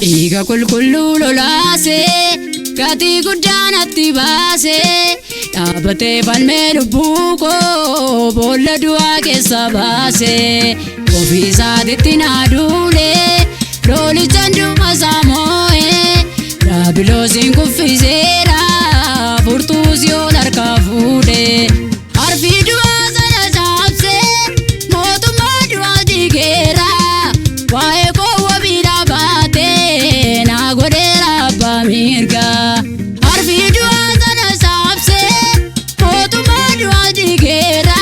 Dhiiga qulqulluu lolaasee gatii guddaan atti baasee dhaabbatee falmee lubbuu koo boolla du'aa keessa baasee ofii isaatiitti naa duulee lolichaan dhuma isaa moo'ee daabiloosiin kuffiseera furtuus yoo harkaa fuudhee harfii du'aa sana caabsee mootummaa du'aa diigeera waa'ee koo wabii dhaabatee naa godheera abbaa mirgaa harfii du'aa sana caabsee mootummaa du'aa diigeera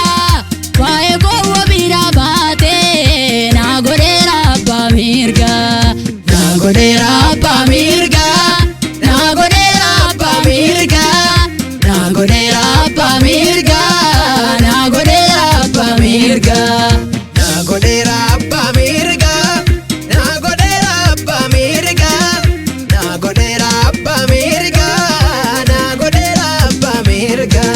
waa'ee koo wabii dhaabatee naa godheera abbaa mirgaa naa godheera abbaa mirgaa naa godheera abbaa mirgaa naa godheera abbaa mirgaa naa godheera abbaa mirgaa naa godheera abbaa mirgaa naa godheera abbaa mirgaa naa godheera abbaa mirgaa naa godheera abbaa mirgaa.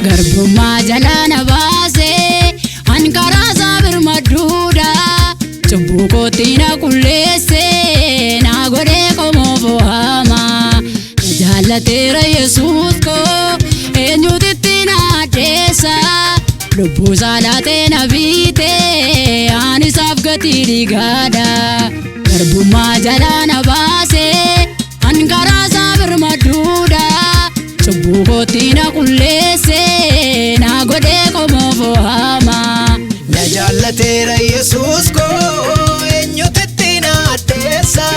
Garbummaa jalaa na baasee hankaraa isaa birmadduudha cubbuu kootti na qulleessee naa godhee qomoo fo'amaa na jaallateera Yesuus koo eenyuutitti na addeessa lubbuu isaa laatee na biitee ani isaaf gatii dhiigaadha. Garbummaa jalaa na baasee hankaraa isaa birmadduudha cubbuu kootti na qulleessee naa godhee qomoo fo'amaa Na jaallateera Yesuus koo eenyuutitti na addeessa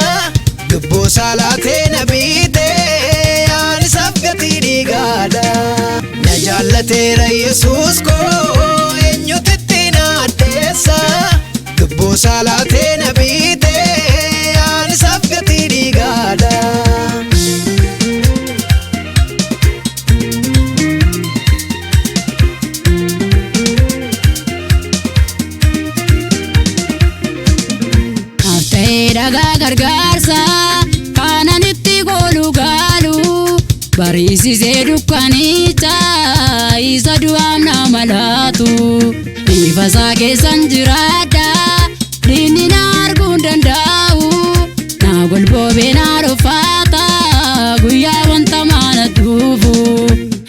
lubbuu isaa laatee na biitee ani isaaf gatii dhiigaadha. Na jaallateera Yesuus koo eenyuutitti na addeessa lubbuu isaa laatee na biitee ani isaaf gatii dhiigaadha. dhagaa gargaarsa kaananitti kooluu gaalu bariisisee dukkanicha isa du'aam nama laatu ifa isaa keessan jiraadha diinni na arguu hin danda'u naa golboobee naa dhofata guyyaa wanta maana dhufu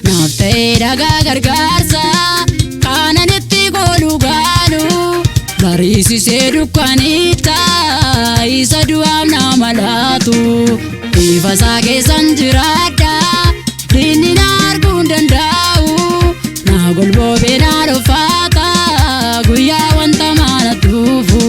naaf ta'ee dhagaa gargaarsa kaananitti kooluu gaalu bariisisee dukkanicha isa du'aam nama laatu ifa isaa keessan jiraadha diinni na arguu hin danda'u naa golboobee naa dhofata guyyaa wanta maana dhufu.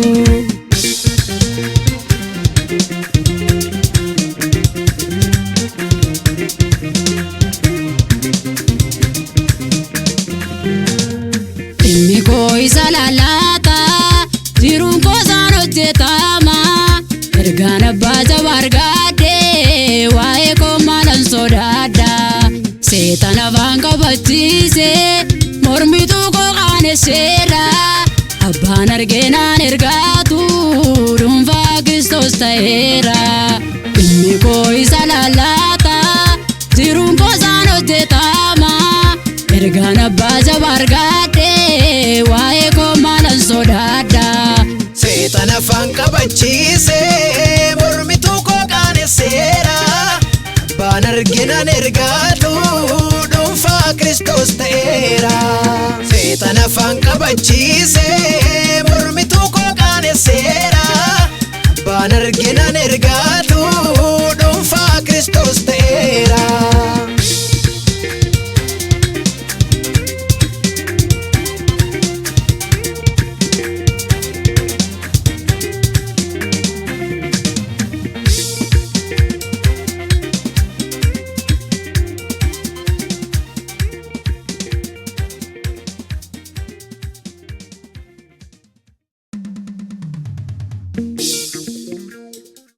Dhimmi koo isa lallaata jiruun koo isaan hojjetama ergaan abbaa jabaa argadhee waa'ee koo maalan sodaadha seetan afaan qabachiisee mormituu koo qaanesseera abbaan argeenaan ergaatu dhuunfaa Kiristoos ta'eera. Dhimmi koo isa lallaata jiruun koo isaan hojjetama ergaan abbaa jabaa argadhee waa'ee koo maalan sodaadha. Seetan afaan qabachiisee mormituu koo qaanesseera abbaan arginaan ergaatu dhuunfaa Kiristoos ta'eera. Seetan afaan qabachiisee mormituu koo qaanesseera abbaan arginaan ergaatu dhuunfaa Kiristoos ta'eera.